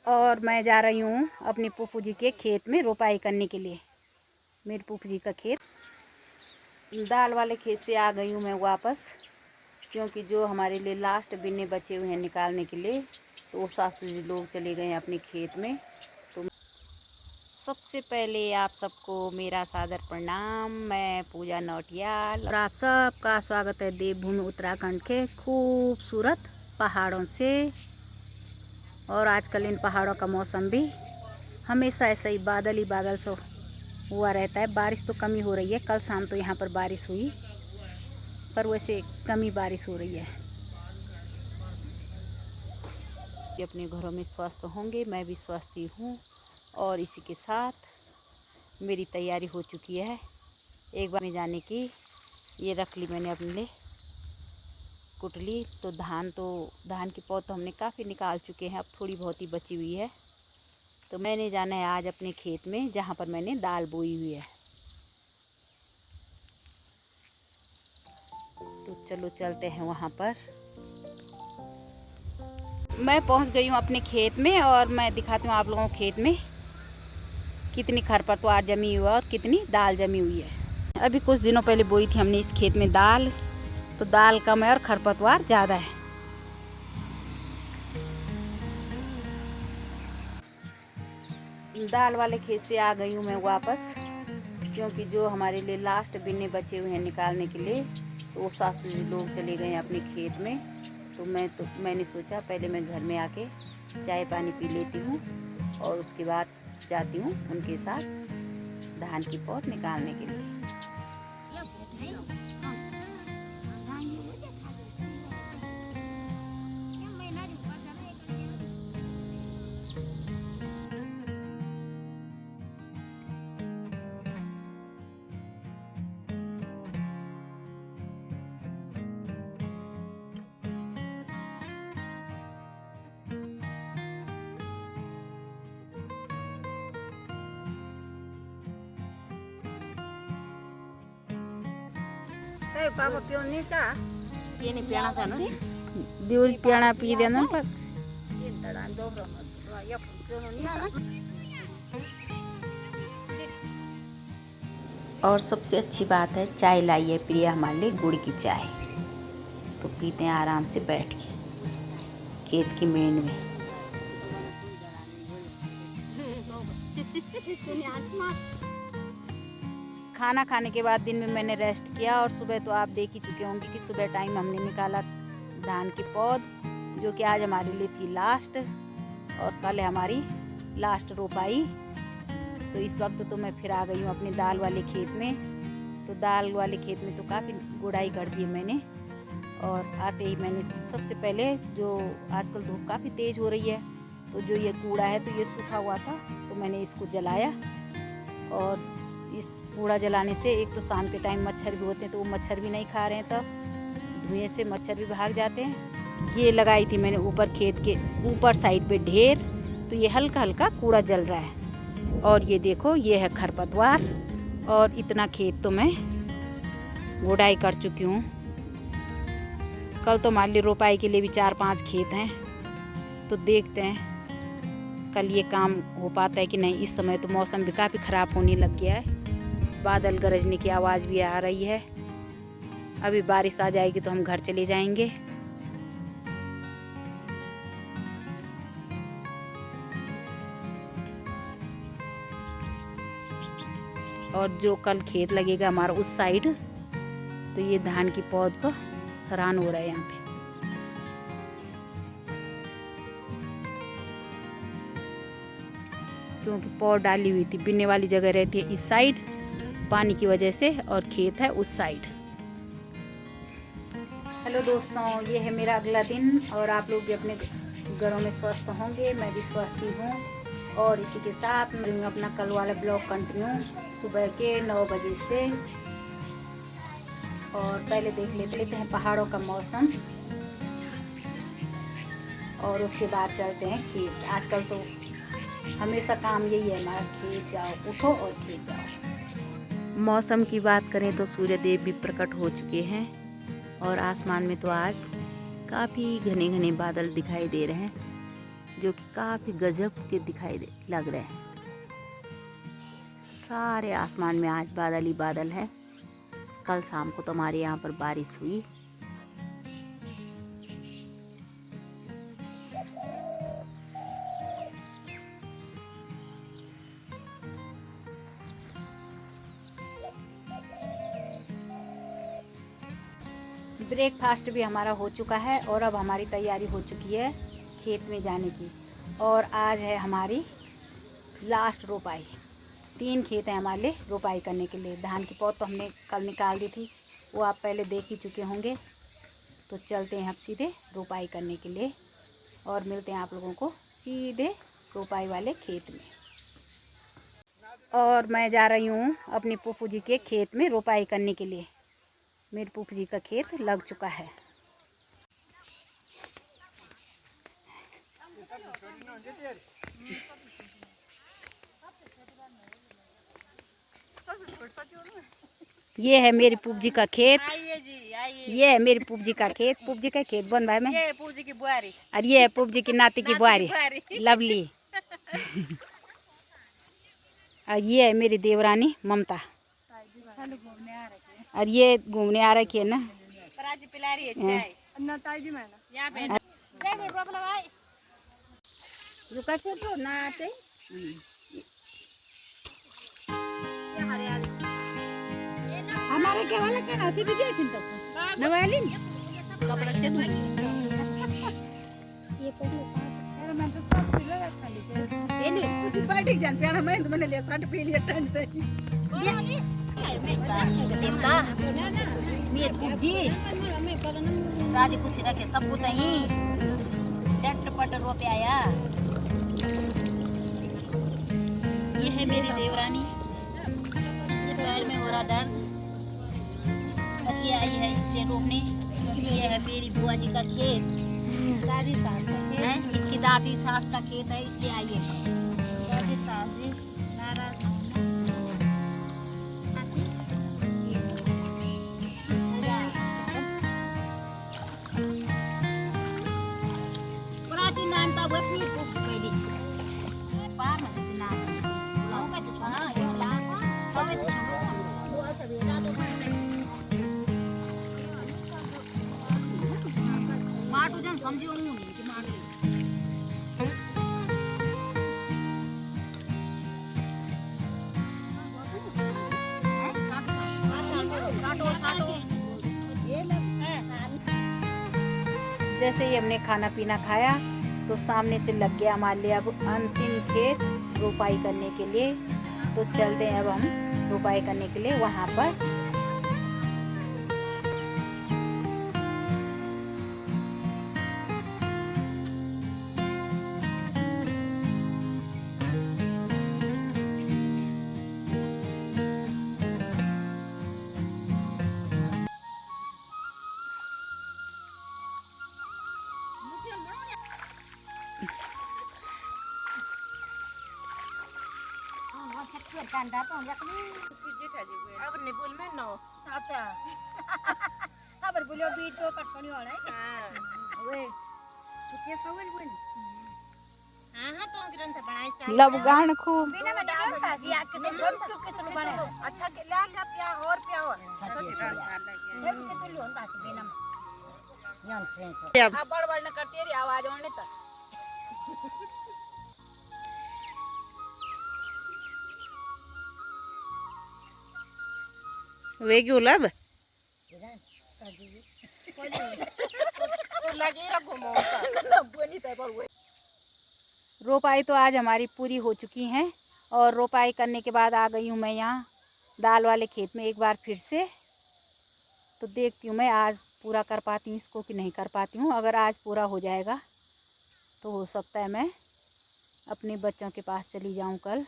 और मैं जा रही हूँ अपनी फूफू जी के खेत में रोपाई करने के लिए। मेरी फूफू जी का खेत, दाल वाले खेत से आ गई हूँ मैं वापस, क्योंकि जो हमारे लिए लास्ट बिन्ने बचे हुए हैं निकालने के लिए, तो वो सासू जी लोग चले गए हैं अपने खेत में। तो सबसे पहले आप सबको मेरा सादर प्रणाम। मैं पूजा नौटियाल और आप सबका स्वागत है देवभूमि उत्तराखंड के खूबसूरत पहाड़ों से। और आजकल इन पहाड़ों का मौसम भी हमेशा ऐसा ही बादल ही बादल सो हुआ रहता है। बारिश तो कमी हो रही है, कल शाम तो यहाँ पर बारिश हुई, पर वैसे कमी बारिश हो रही है। अपने घरों में स्वस्थ होंगे, मैं भी स्वस्थ ही हूँ। और इसी के साथ मेरी तैयारी हो चुकी है एक बार में जाने की। ये रख ली मैंने अपने लिए कुटली। तो धान की पौध तो हमने काफ़ी निकाल चुके हैं, अब थोड़ी बहुत ही बची हुई है। तो मैंने जाना है आज अपने खेत में जहाँ पर मैंने दाल बोई हुई है। तो चलो चलते हैं वहाँ पर। मैं पहुँच गई हूँ अपने खेत में और मैं दिखाती हूँ आप लोगों को खेत में कितनी खरपतवार जमी हुई है और कितनी दाल जमी हुई है। अभी कुछ दिनों पहले बोई थी हमने इस खेत में दाल, तो दाल कम है और खरपतवार ज़्यादा है। दाल वाले खेत से आ गई हूँ मैं वापस, क्योंकि जो हमारे लिए लास्ट बिन्ने बचे हुए हैं निकालने के लिए, तो वो सासू जी लोग चले गए हैं अपने खेत में। तो मैंने सोचा पहले मैं घर में आके चाय पानी पी लेती हूँ और उसके बाद जाती हूँ उनके साथ धान की पौध निकालने के लिए। पापा क्यों नहीं था? ये नहीं पीना था ना, दूध पीना पी देना पर। और सबसे अच्छी बात है, चाय लाई है प्रिया हमारे लिए, गुड़ की चाय। तो पीते हैं आराम से बैठ के खेत की मेड़ में। खाना खाने के बाद दिन में मैंने रेस्ट किया और सुबह तो आप देख ही चुके होंगे कि सुबह टाइम हमने निकाला धान की पौध, जो कि आज हमारे लिए थी लास्ट और कल है हमारी लास्ट रोपाई। तो इस वक्त तो मैं फिर आ गई हूँ अपने दाल वाले खेत में। तो दाल वाले खेत में तो काफ़ी गुड़ाई कर दी है मैंने। और आते ही मैंने सबसे पहले, जो आजकल धूप काफ़ी तेज़ हो रही है, तो जो ये कूड़ा है तो ये सूखा हुआ था, तो मैंने इसको जलाया। और इस कूड़ा जलाने से एक तो शाम के टाइम मच्छर भी होते हैं, तो वो मच्छर भी नहीं खा रहे हैं, तब धुएं से मच्छर भी भाग जाते हैं। ये लगाई थी मैंने ऊपर खेत के ऊपर साइड पे ढेर, तो ये हल्का हल्का कूड़ा जल रहा है। और ये देखो, ये है खरपतवार। और इतना खेत तो मैं गुड़ाई कर चुकी हूँ। कल तो मान ली रोपाई के लिए भी 4-5 खेत हैं, तो देखते हैं कल ये काम हो पाता है कि नहीं। इस समय तो मौसम भी काफ़ी ख़राब होने लग गया है, बादल गरजने की आवाज़ भी आ रही है। अभी बारिश आ जाएगी तो हम घर चले जाएंगे। और जो कल खेत लगेगा हमारा उस साइड, तो ये धान की पौध को सराहन हो रहा है यहाँ पे। क्योंकि पौध डाली हुई थी, बिनने वाली जगह रहती है इस साइड पानी की वजह से, और खेत है उस साइड। हेलो दोस्तों, ये है मेरा अगला दिन और आप लोग भी अपने घरों में स्वस्थ होंगे, मैं भी स्वस्थ ही हूँ। और इसी के साथ मैं अपना कल वाला ब्लॉग कंटिन्यू सुबह के 9 बजे से। और पहले देख लेते हैं पहाड़ों का मौसम और उसके बाद चलते हैं खेत। आजकल तो हमेशा काम यही है हमारा, खेत जाओ, उठो और खेत जाओ। मौसम की बात करें तो सूर्य देव भी प्रकट हो चुके हैं और आसमान में तो आज काफ़ी घने घने बादल दिखाई दे रहे हैं, जो कि काफ़ी गजब के लग रहे हैं। सारे आसमान में आज बादल ही बादल है। कल शाम को तो हमारे यहाँ पर बारिश हुई। ब्रेकफास्ट भी हमारा हो चुका है और अब हमारी तैयारी हो चुकी है खेत में जाने की। और आज है हमारी लास्ट रोपाई। 3 खेत हैं हमारे रोपाई करने के लिए। धान की पौध तो हमने कल निकाल दी थी, वो आप पहले देख ही चुके होंगे। तो चलते हैं अब सीधे रोपाई करने के लिए और मिलते हैं आप लोगों को सीधे रोपाई वाले खेत में। और मैं जा रही हूँ अपनी फूफू जी के खेत में रोपाई करने के लिए। मेरे फूफू जी का खेत लग चुका है। ये है मेरी पूप जी का खेत। आइए जी आइए। ये है मेरी पूप जी का खेत। पूप जी का खेत बन भाई में। ये पूप जी की बुआरी। और ये है पूप जी की नाती की बुआरी लवली। और ये है मेरी देवरानी ममता। और ये घूमने आ रखी है ना। पराजी पिला रही है चाय। यहाँ पे भाई रुका छोटो ना आते। हमारे क्या वाला क्या ना सीधी दे चिंता नवाली कपड़ा से धो ये तो यार मैं तो सब पीला रखा ली ये ले तू पार्टी जान प्यारा मैं तो मैंने ले शर्ट पी लिया टन से ये देवता मेर पूजी राजी खुशी रखे सब को तई चटपट रोपे आया। ये है मेरी देवरानी, इसके पैर में हो रहा दर्द और ये आई है इससे रोकने, क्योंकि ये है मेरी बुआ जी का खेत। दादी सास का खेत है, इसकी दादी सास का खेत है, इसलिए आई है। दादी सास जी नाराज प्राचीन नानता वो फिर बुक कैली छी पार में से ना लाऊंगा तो हां ये ला हमें वो सब ये तो माटू जन समझियो हूं कि माटू जैसे ही हमने खाना पीना खाया तो सामने से लग गया हमारे लिए अब अंतिम खेत रोपाई करने के लिए। तो चलते हैं अब हम रोपाई करने के लिए वहाँ पर। कांदा तो यकनी सीजे खाजे हुए अब ने बोल में नो अच्छा अब बोलियो बीट तो परसोनी वाला है हां वे सुके सवल बोल हां तो ग्रंथ बनाई चाहिए लबगान खूब बिना में डाल दिया के तो सुके चलो बना अच्छा के ला ला प्या और सब के तो लियो ना बिना जान से अब बड़ न करती रे आवाज ओने तक वे क्यों लब रोपाई तो आज हमारी पूरी हो चुकी हैं और रोपाई करने के बाद आ गई हूँ मैं यहाँ दाल वाले खेत में एक बार फिर से। तो देखती हूँ मैं आज पूरा कर पाती हूँ इसको कि नहीं कर पाती हूँ। अगर आज पूरा हो जाएगा तो हो सकता है मैं अपने बच्चों के पास चली जाऊँ कल।